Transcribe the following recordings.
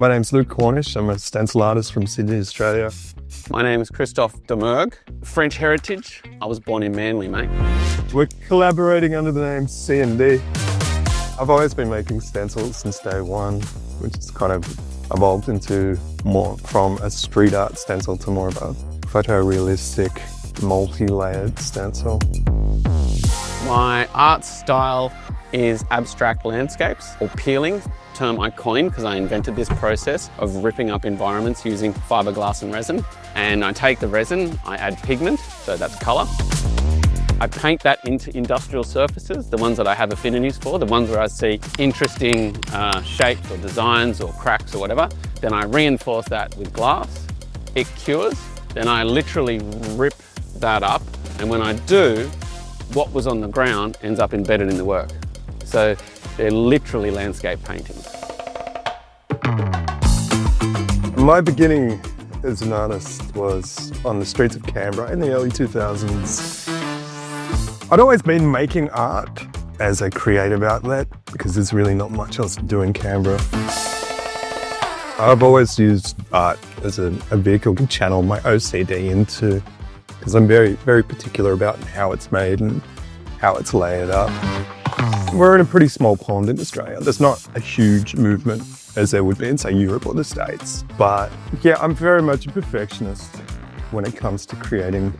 My name's Luke Cornish. I'm a stencil artist from Sydney, Australia. My name is Christophe Domergue, French heritage. I was born in Manly, mate. We're collaborating under the name C&D. I've always been making stencils since day one, which has kind of evolved into more from a street art stencil to more of a photorealistic, multi-layered stencil. My art style is abstract landscapes or peelings, term I coined because I invented this process of ripping up environments using fiberglass and resin. And I take the resin, I add pigment, so that's colour. I paint that into industrial surfaces, the ones that I have affinities for, the ones where I see interesting shapes or designs or cracks or whatever. Then I reinforce that with glass, it cures, then I literally rip that up, and when I do, what was on the ground ends up embedded in the work. So they're literally landscape paintings. My beginning as an artist was on the streets of Canberra in the early 2000s. I'd always been making art as a creative outlet because there's really not much else to do in Canberra. I've always used art as a vehicle to channel my OCD into, because I'm very, very particular about how it's made and how it's layered up. We're in a pretty small pond in Australia. There's not a huge movement as there would be in, say, Europe or the States. But yeah, I'm very much a perfectionist when it comes to creating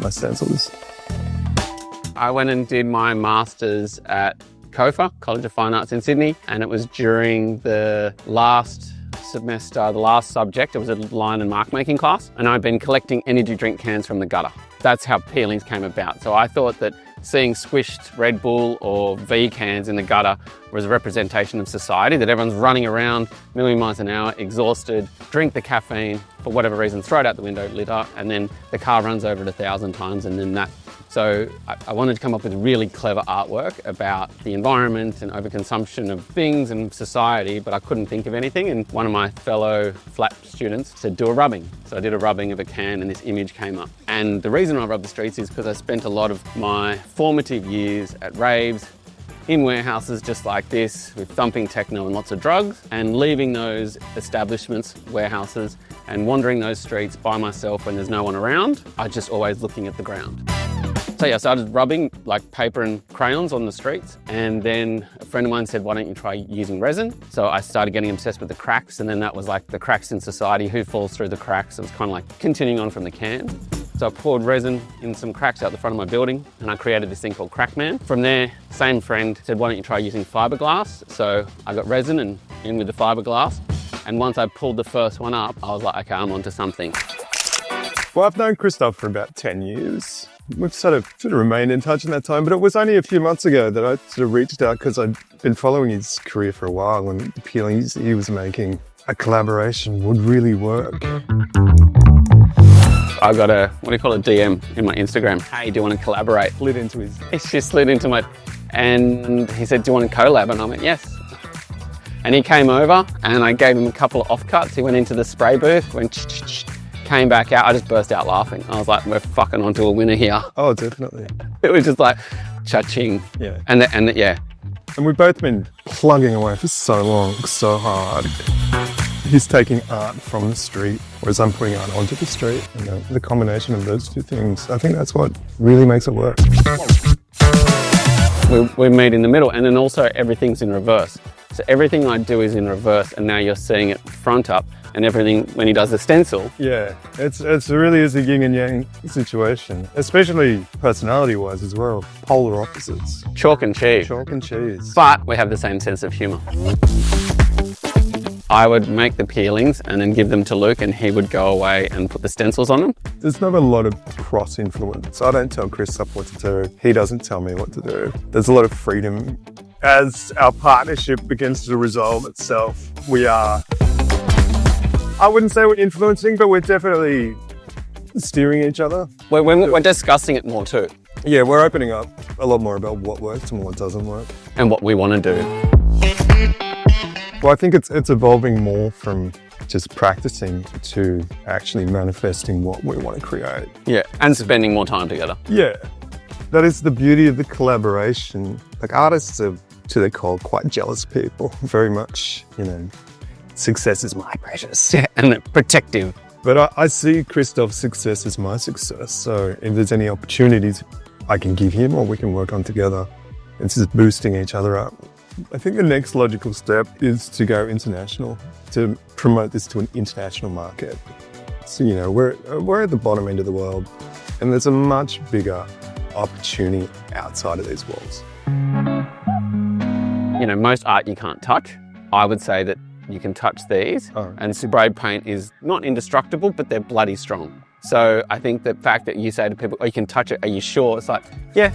my stencils. I went and did my master's at COFA, College of Fine Arts in Sydney, and it was during the last semester, the last subject. It was a line and mark making class, and I'd been collecting energy drink cans from the gutter. That's how peelings came about. So I thought that seeing squished Red Bull or V cans in the gutter was a representation of society, that everyone's running around a million miles an hour, exhausted, drink the caffeine, for whatever reason, throw it out the window, litter, and then the car runs over it 1,000 times and then that. So I wanted to come up with really clever artwork about the environment and overconsumption of things and society, but I couldn't think of anything. And one of my fellow flat students said, do a rubbing. So I did a rubbing of a can and this image came up. And the reason I rub the streets is because I spent a lot of my formative years at raves, in warehouses just like this, with thumping techno and lots of drugs, and leaving those establishments, warehouses, and wandering those streets by myself when there's no one around. I just always looking at the ground. So yeah, I started rubbing like paper and crayons on the streets, and then a friend of mine said, why don't you try using resin? So I started getting obsessed with the cracks, and then that was like the cracks in society, who falls through the cracks. It was kind of like continuing on from the can. So I poured resin in some cracks out the front of my building, and I created this thing called Crackman. From there, same friend said, why don't you try using fiberglass? So I got resin and in with the fiberglass, and once I pulled the first one up, I was like, okay, I'm onto something. Well, I've known Christophe for about 10 years. We've sort of remained in touch in that time, but it was only a few months ago that I sort of reached out because I'd been following his career for a while, and the peelings he was making, a collaboration would really work. I got a, what do you call it, DM in my Instagram. Hey, do you want to collaborate? Slid into his... He just slid into my, and he said, do you want to collab? And I went, yes. And he came over and I gave him a couple of offcuts. He went into the spray booth, went came back out. I just burst out laughing. I was like, we're fucking onto a winner here. Oh, definitely. It was just like, cha-ching. Yeah. Yeah. And we've both been plugging away for so long, so hard. He's taking art from the street, whereas I'm putting art onto the street. And the combination of those two things, I think that's what really makes it work. We meet in the middle, and then also everything's in reverse. So everything I do is in reverse, and now you're seeing it front up, and everything when he does the stencil. Yeah, it's really is a yin and yang situation, especially personality-wise as well. Polar opposites. Chalk and cheese. Chalk and cheese. But we have the same sense of humour. I would make the peelings and then give them to Luke, and he would go away and put the stencils on them. There's not a lot of cross-influence. I don't tell Christophe what to do. He doesn't tell me what to do. There's a lot of freedom. As our partnership begins to resolve itself, we are, I wouldn't say we're influencing, but we're definitely steering each other. We're discussing it more too. Yeah, we're opening up a lot more about what works and what doesn't work. And what we want to do. Well, I think it's evolving more from just practicing to actually manifesting what we want to create. Yeah, and spending more time together. Yeah, that is the beauty of the collaboration. Like, artists are, to their core, quite jealous people, very much, you know, success is my precious. And protective. But I see Christophe's success as my success. So if there's any opportunities I can give him or we can work on together, it's just boosting each other up. I think the next logical step is to go international, to promote this to an international market. So, you know, we're at the bottom end of the world and there's a much bigger opportunity outside of these walls. You know, most art you can't touch. I would say that you can touch these, and spray paint is not indestructible, but they're bloody strong. So I think the fact that you say to people, oh, you can touch it, are you sure? It's like, yeah.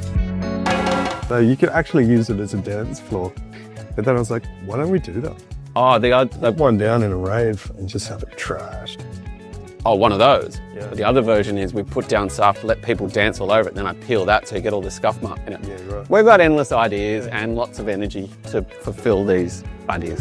So you could actually use it as a dance floor. But then I was like, why don't we do that? Oh, Put one down in a rave and just have it trashed. Oh, one of those. Yeah. But the other version is we put down stuff, let people dance all over it, then I peel that so you get all the scuff mark in it. Yeah, right. We've got endless ideas and lots of energy to fulfill these ideas.